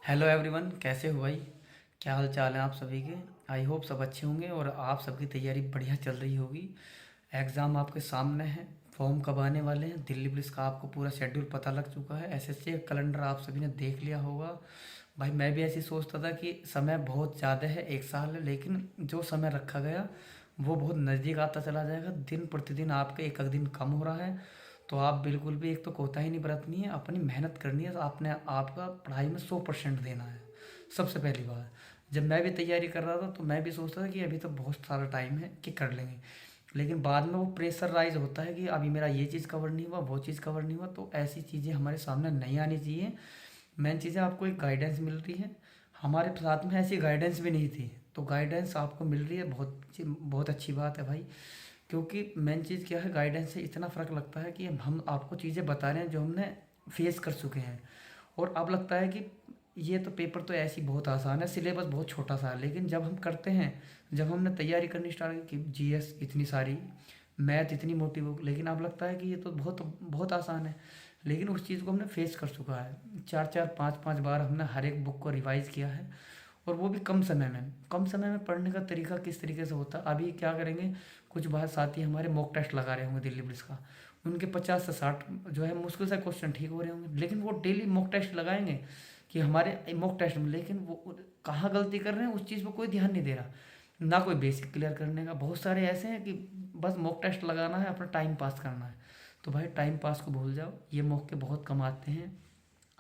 Hello everyone, कैसे हो भाई? क्या हाल चाल है आप सभी के? आई होप सब अच्छे होंगे और आप सबकी तैयारी बढ़िया चल रही होगी। एग्ज़ाम आपके सामने है। फॉर्म कब आने वाले हैं? दिल्ली पुलिस का आपको पूरा शेड्यूल पता लग चुका है। एसएससी का कैलेंडर आप सभी ने देख लिया होगा। भाई मैं भी ऐसे ही सोचता था कि समय बहुत ज़्यादा है, एक साल है, लेकिन जो समय रखा गया वो बहुत नज़दीक आता चला जाएगा। दिन प्रतिदिन आपका एक एक दिन कम हो रहा है। तो आप बिल्कुल भी एक तो कोताही नहीं बरतनी है, अपनी मेहनत करनी है। तो आपने आपका पढ़ाई में 100% देना है। सबसे पहली बात, जब मैं भी तैयारी कर रहा था तो मैं भी सोचता था कि अभी तो बहुत सारा टाइम है कि कर लेंगे, लेकिन बाद में वो प्रेशर राइज होता है कि अभी मेरा ये चीज़ कवर नहीं हुआ, वो चीज़ कवर नहीं हुआ। तो ऐसी चीज़ें हमारे सामने नहीं आनी चाहिए। मेन चीज़ है आपको एक गाइडेंस मिल रही है। हमारे साथ में ऐसी गाइडेंस भी नहीं थी, तो गाइडेंस आपको मिल रही है, बहुत बहुत अच्छी बात है भाई। क्योंकि मेन चीज़ क्या है, गाइडेंस से इतना फ़र्क लगता है कि हम आपको चीज़ें बता रहे हैं जो हमने फेस कर चुके हैं। और अब लगता है कि ये तो पेपर तो ऐसी बहुत आसान है, सिलेबस बहुत छोटा सा है, लेकिन जब हम करते हैं, जब हमने तैयारी करनी स्टार्ट की, जीएस इतनी सारी, मैथ इतनी मोटी बुक, लेकिन अब लगता है कि ये तो बहुत बहुत आसान है। लेकिन उस चीज़ को हमने फेस कर चुका है। चार चार पाँच पाँच बार हमने हर एक बुक को रिवाइज़ किया है, और वो भी कम समय में। कम समय में पढ़ने का तरीका किस तरीके से होता है, अभी क्या करेंगे, कुछ बात साथी हमारे मॉक टेस्ट लगा रहे होंगे दिल्ली पुलिस का, उनके 50 से 60 जो है मुश्किल से क्वेश्चन ठीक हो रहे होंगे, लेकिन वो डेली मॉक टेस्ट लगाएंगे कि हमारे मॉक टेस्ट में, लेकिन वो कहाँ गलती कर रहे हैं उस चीज़ पर कोई ध्यान नहीं दे रहा। ना कोई बेसिक क्लियर करने का, बहुत सारे ऐसे हैं कि बस मॉक टेस्ट लगाना है, अपना टाइम पास करना है। तो भाई टाइम पास को भूल जाओ, ये मौके बहुत कम आते हैं।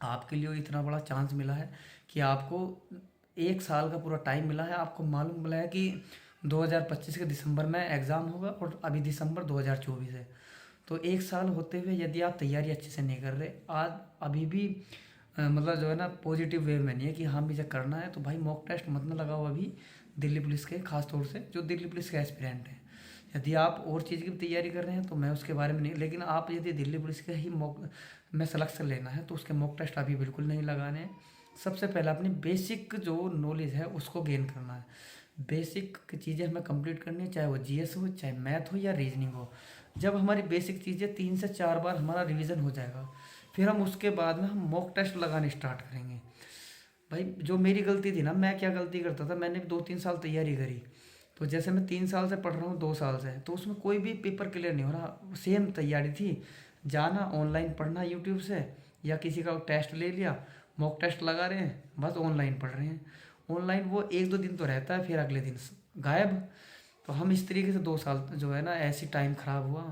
आपके लिए इतना बड़ा चांस मिला है कि आपको एक साल का पूरा टाइम मिला है। आपको मालूम मिला है कि 2025 के दिसंबर में एग्ज़ाम होगा और अभी दिसंबर 2024 है। तो एक साल होते हुए यदि आप तैयारी अच्छे से नहीं कर रहे, आज अभी भी मतलब जो है ना पॉजिटिव वे में नहीं है कि हाँ मुझे करना है, तो भाई मॉक टेस्ट मत ना लगाओ अभी दिल्ली पुलिस के, खास तौर से जो दिल्ली पुलिस के एस्पिरेंट हैं। यदि आप और चीज़ की तैयारी कर रहे हैं तो मैं उसके बारे में नहीं, लेकिन आप यदि दिल्ली पुलिस के ही मॉक में सिलेक्शन लेना है तो उसके मॉक टेस्ट अभी बिल्कुल नहीं लगाने हैं। सबसे पहले अपनी बेसिक जो नॉलेज है उसको गेन करना है। बेसिक की चीज़ें हमें कंप्लीट करनी है, चाहे वो जीएस हो, चाहे मैथ हो या रीजनिंग हो। जब हमारी बेसिक चीज़ें 3 से 4 बार हमारा रिवीजन हो जाएगा, फिर हम उसके बाद में हम मॉक टेस्ट लगाने स्टार्ट करेंगे। भाई जो मेरी गलती थी ना, मैं क्या गलती करता था, मैंने 2 3 साल तैयारी करी। तो जैसे मैं 3 साल से पढ़ रहा हूँ, 2 साल से, तो उसमें कोई भी पेपर क्लियर नहीं हो रहा। सेम तैयारी थी, जाना ऑनलाइन पढ़ना यूट्यूब से, या किसी का टेस्ट ले लिया, मॉक टेस्ट लगा रहे हैं, बस ऑनलाइन पढ़ रहे हैं। ऑनलाइन वो 1 2 दिन तो रहता है, फिर अगले दिन गायब। तो हम इस तरीके से 2 साल जो है ना ऐसी टाइम ख़राब हुआ।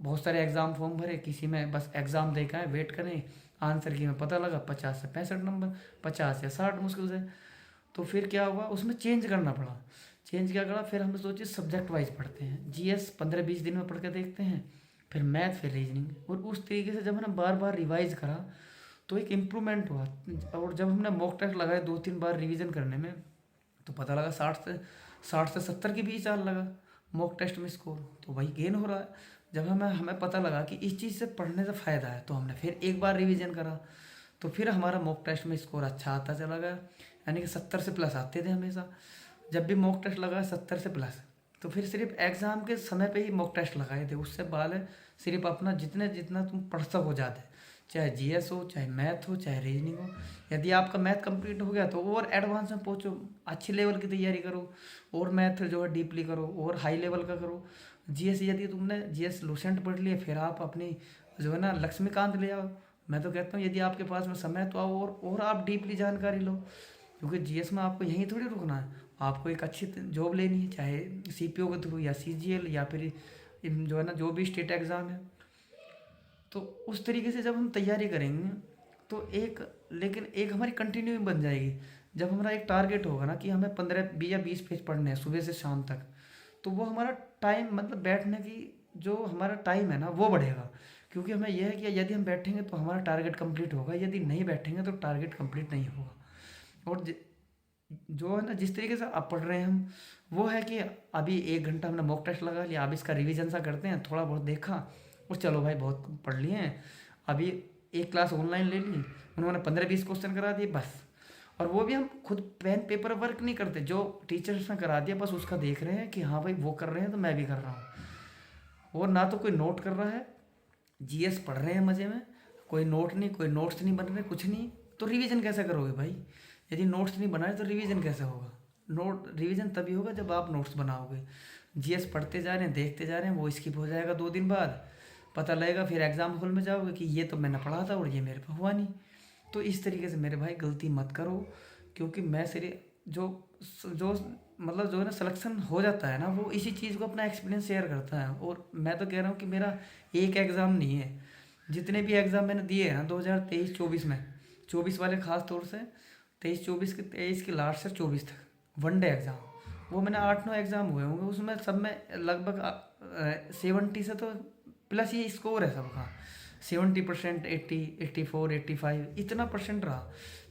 बहुत सारे एग्ज़ाम फॉर्म भरे, किसी में बस एग्ज़ाम दे के आए, वेट करें आंसर की, में पता लगा 50 से 65 नंबर, 50 या 60 मुश्किल से। तो फिर क्या हुआ, उसमें चेंज करना पड़ा। चेंज क्या करा, फिर हमने सोचे सब्जेक्ट वाइज पढ़ते हैं, जीएस 15 20 दिन में पढ़ के देखते हैं, फिर मैथ, फिर रीजनिंग। और उस तरीके से जब हमने बार बार रिवाइज करा तो एक इम्प्रूवमेंट हुआ। और जब हमने मॉक टेस्ट लगाए 2 3 बार रिवीजन करने में, तो पता लगा 60 से 70 के बीच आने लगा मॉक टेस्ट में स्कोर। तो वही गेन हो रहा है। जब हमें हमें पता लगा कि इस चीज़ से पढ़ने से फ़ायदा है, तो हमने फिर एक बार रिवीजन करा, तो फिर हमारा मॉक टेस्ट में स्कोर अच्छा आता चला गया। यानी कि 70 से प्लस आते थे हमेशा। जब भी मॉक टेस्ट लगा 70 से प्लस, तो फिर सिर्फ एग्ज़ाम के समय पे ही मॉक टेस्ट लगाए थे। उससे बाद है सिर्फ अपना जितने जितना तुम पढ़ सको ज़्यादा, चाहे जीएस हो, चाहे मैथ हो, चाहे रीजनिंग हो। यदि आपका मैथ कंप्लीट हो गया तो और एडवांस में पहुंचो, अच्छी लेवल की तैयारी करो, और मैथ जो है डीपली करो, और हाई लेवल का करो। जीएस यदि तुमने जीएस लूसेंट पढ़ लिया, फिर आप अपनी जो है ना लक्ष्मीकांत ले आओ। मैं तो कहता हूँ यदि आपके पास में समय है तो आओ, और आप डीपली जानकारी लो। क्योंकि जीएस में आपको यहीं थोड़ी रुकना है, आपको एक अच्छी जॉब लेनी है, चाहे सीपीओ के थ्रू या सीजीएल, या फिर जो है ना जो भी स्टेट एग्ज़ाम है। तो उस तरीके से जब हम तैयारी करेंगे तो एक, लेकिन एक हमारी कंटिन्यू बन जाएगी। जब हमारा एक टारगेट होगा ना कि हमें 15 20 या 20 पेज पढ़ने हैं सुबह से शाम तक, तो वो हमारा टाइम, मतलब बैठने की जो हमारा टाइम है ना वो बढ़ेगा। क्योंकि हमें यह है कि यदि हम बैठेंगे तो हमारा टारगेट कंप्लीट होगा, यदि नहीं बैठेंगे तो टारगेट कंप्लीट नहीं होगा। और जो है ना जिस तरीके से अब पढ़ रहे हैं हम, वो है कि अभी 1 घंटा हमने मॉक टेस्ट लगा लिया, अब इसका रिवीजन सा करते हैं, थोड़ा बहुत देखा और चलो भाई बहुत पढ़ लिए हैं। अभी एक क्लास ऑनलाइन ले ली, उन्होंने 15 20 क्वेश्चन करा दिए बस। और वो भी हम खुद पेन पेपर वर्क नहीं करते, जो टीचर्स ने करा दिया बस उसका देख रहे हैं कि हाँ भाई वो कर रहे हैं तो मैं भी कर रहा हूँ। और ना तो कोई नोट कर रहा है, जीएस पढ़ रहे हैं मज़े में, कोई नोट नहीं, कोई नोट्स नहीं बन रहे, कुछ नहीं। तो रिवीजन कैसे करोगे भाई? यदि नोट्स नहीं बनाए तो रिवीजन कैसे होगा? रिवीजन तभी होगा जब आप नोट्स बनाओगे। जीएस पढ़ते जा रहे हैं, देखते जा रहे हैं, वो स्किप हो जाएगा 2 दिन बाद, पता लगेगा फिर एग्ज़ाम हॉल में जाओगे कि ये तो मैंने पढ़ा था और ये मेरे पे हुआ नहीं। तो इस तरीके से मेरे भाई गलती मत करो, क्योंकि मैं सिर्फ जो जो मतलब जो है ना सिलेक्शन हो जाता है ना, वो इसी चीज़ को अपना एक्सपीरियंस शेयर करता है। और मैं तो कह रहा हूँ कि मेरा एक एग्ज़ाम नहीं है, जितने भी एग्ज़ाम मैंने दिए हैं ना 2023-24 में, 24 वाले ख़ास तौर से, 23-24 के 23 के लास्ट से 24 तक वनडे एग्ज़ाम, वो मैंने 8-9 एग्ज़ाम हुए होंगे, उसमें सब में लगभग 70 से तो प्लस ही स्कोर है सबका। 70%, 80, 84, 85 इतना परसेंट रहा,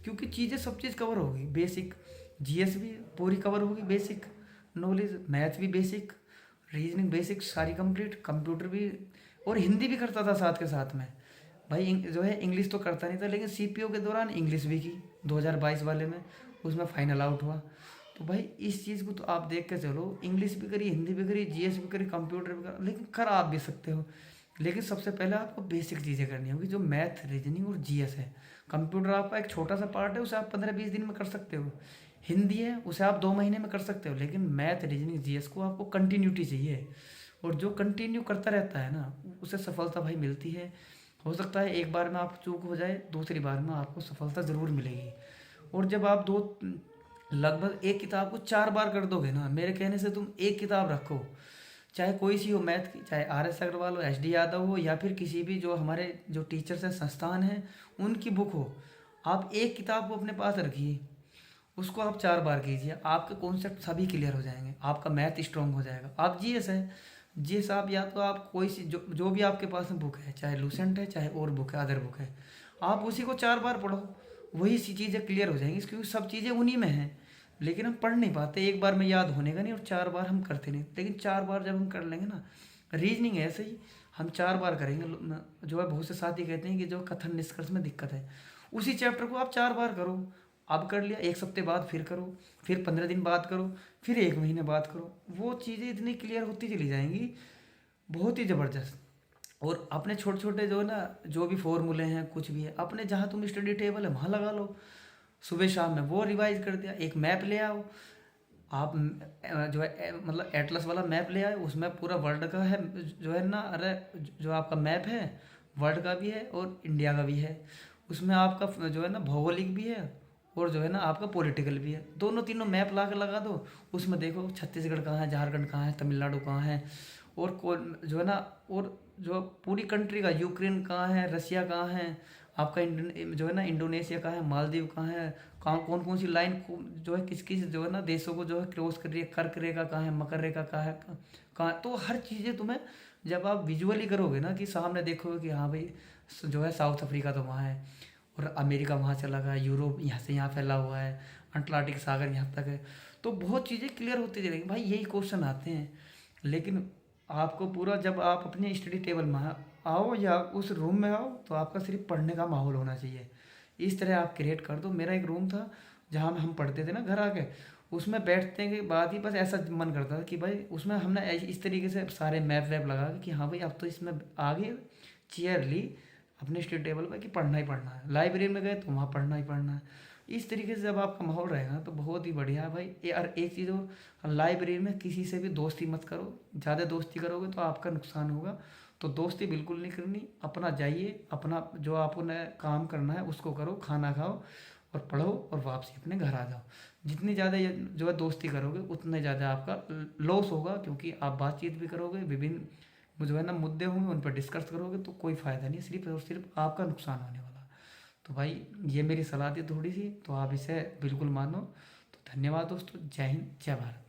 क्योंकि चीज़ें सब चीज़ कवर होगी। बेसिक जीएस भी पूरी कवर होगी, बेसिक नॉलेज, मैथ भी बेसिक, रीजनिंग बेसिक सारी कंप्लीट, कंप्यूटर भी, और हिंदी भी करता था साथ के साथ में। भाई जो है इंग्लिश तो करता नहीं था, लेकिन सीपीओ के दौरान इंग्लिश भी की 2022 वाले में, उसमें फाइनल आउट हुआ। तो भाई इस चीज़ को तो आप देख के चलो, इंग्लिश भी करी, हिंदी भी करी, जीएस भी करी, कंप्यूटर भी करा, लेकिन कर आप भी सकते हो। लेकिन सबसे पहले आपको बेसिक चीज़ें करनी होगी, जो मैथ, रीजनिंग और जीएस है। कंप्यूटर आपका एक छोटा सा पार्ट है, उसे आप 15-20 दिन में कर सकते हो। हिंदी है, उसे आप 2 महीने में कर सकते हो। लेकिन मैथ, रीजनिंग, जीएस को आपको कंटिन्यूटी चाहिए, और जो कंटिन्यू करता रहता है ना, उसे सफलता भाई मिलती है। हो सकता है एक बार में आप चूक हो जाए, दूसरी बार में आपको सफलता ज़रूर मिलेगी। और जब आप दो लगभग एक किताब को 4 बार कर दोगे ना, मेरे कहने से तुम एक किताब रखो, चाहे कोई सी हो मैथ की, चाहे आर एस अग्रवाल हो, एच डी यादव हो, या फिर किसी भी जो हमारे जो टीचर्स हैं, संस्थान हैं, उनकी बुक हो, आप एक किताब को अपने पास रखिए, उसको आप 4 बार कीजिए, आपके कॉन्सेप्ट सभी क्लियर हो जाएंगे, आपका मैथ स्ट्रांग हो जाएगा। आप जीएस है, जीएस आप या तो आप कोई सी जो भी आपके पास में बुक है, चाहे लूसेंट है, चाहे और बुक है, अदर बुक है, आप उसी को 4 बार पढ़ो, वही सी चीज़ें क्लियर हो जाएंगी, क्योंकि सब चीज़ें उन्हीं में हैं। लेकिन हम पढ़ नहीं पाते, एक बार में याद होने का नहीं, और 4 बार हम करते नहीं। लेकिन 4 बार जब हम कर लेंगे ना, रीजनिंग है ऐसे ही, हम 4 बार करेंगे। जो है बहुत से साथी कहते हैं कि जो कथन निष्कर्ष में दिक्कत है, उसी चैप्टर को आप 4 बार करो। अब कर लिया, एक सप्ते बाद फिर करो, फिर 15 दिन बाद करो, फिर 1 महीने बाद करो, वो चीज़ें इतनी क्लियर होती चली जाएंगी, बहुत ही ज़बरदस्त। और अपने छोटे छोटे जो है ना, जो भी फॉर्मूले हैं, कुछ भी है, अपने जहाँ तुम स्टडी टेबल है वहाँ लगा लो, सुबह शाम में वो रिवाइज कर दिया। एक मैप ले आओ आप, जो है मतलब एटलस वाला मैप ले आए, उसमें पूरा वर्ल्ड का है, जो है ना, अरे जो आपका मैप है वर्ल्ड का भी है और इंडिया का भी है, उसमें आपका जो है ना भौगोलिक भी है, और जो है ना आपका पॉलिटिकल भी है, दोनों तीनों मैप ला के लगा दो। उसमें देखो छत्तीसगढ़ कहाँ है, झारखंड कहाँ है, तमिलनाडु कहाँ है, और कौन जो है ना, और जो पूरी कंट्री का, यूक्रेन कहाँ है, रसिया कहाँ है, आपका जो है ना इंडोनेशिया कहाँ है, मालदीव कहाँ है, कहाँ कौन कौन सी लाइन जो है किस किस जो है ना देशों को जो है क्रॉस कर रही है, कर्क रेखा कहाँ है, मकर रेखा कहाँ है, कहाँ, तो हर चीज़ें तुम्हें जब आप विजुअली करोगे ना, कि सामने देखोगे कि हाँ भाई जो है साउथ अफ्रीका तो वहाँ है, और अमेरिका वहाँ चला गया, यूरोप यहाँ से यहाँ फैला हुआ है, अटलांटिक सागर यहाँ तक है, तो बहुत चीज़ें क्लियर होती चलेंगी भाई। यही क्वेश्चन आते हैं, लेकिन आपको पूरा जब आप अपने स्टडी टेबल में आओ या उस रूम में आओ, तो आपका सिर्फ पढ़ने का माहौल होना चाहिए। इस तरह आप क्रिएट कर दो। मेरा एक रूम था जहाँ हम पढ़ते थे ना घर आके, उसमें बैठने के बाद ही बस ऐसा मन करता था कि भाई उसमें हमने इस तरीके से सारे मैप वैप लगा के कि हाँ भाई अब तो इसमें आगे चेयर ली अपने स्टडी टेबल पर कि पढ़ना ही पढ़ना है, लाइब्रेरी में गए तो वहाँ पढ़ना ही पढ़ना है। इस तरीके से जब आपका माहौल रहेगा तो बहुत ही बढ़िया है भाई। यार एक चीज़ और, लाइब्रेरी में किसी से भी दोस्ती मत करो, ज़्यादा दोस्ती करोगे तो आपका नुकसान होगा। तो दोस्ती बिल्कुल नहीं करनी, अपना जाइए, अपना जो आपको नया काम करना है उसको करो, खाना खाओ और पढ़ो और वापसी अपने घर आ जाओ। जितनी ज़्यादा जो है दोस्ती करोगे उतने ज़्यादा आपका लॉस होगा, क्योंकि आप बातचीत भी करोगे, विभिन्न जो है ना मुद्दे होंगे उन पर डिस्कस करोगे, तो कोई फ़ायदा नहीं, सिर्फ और सिर्फ आपका नुकसान होने वाला। तो भाई ये मेरी सलाह थी थोड़ी सी, तो आप इसे बिल्कुल मानो। तो धन्यवाद दोस्तों, जय हिंद, जय भारत।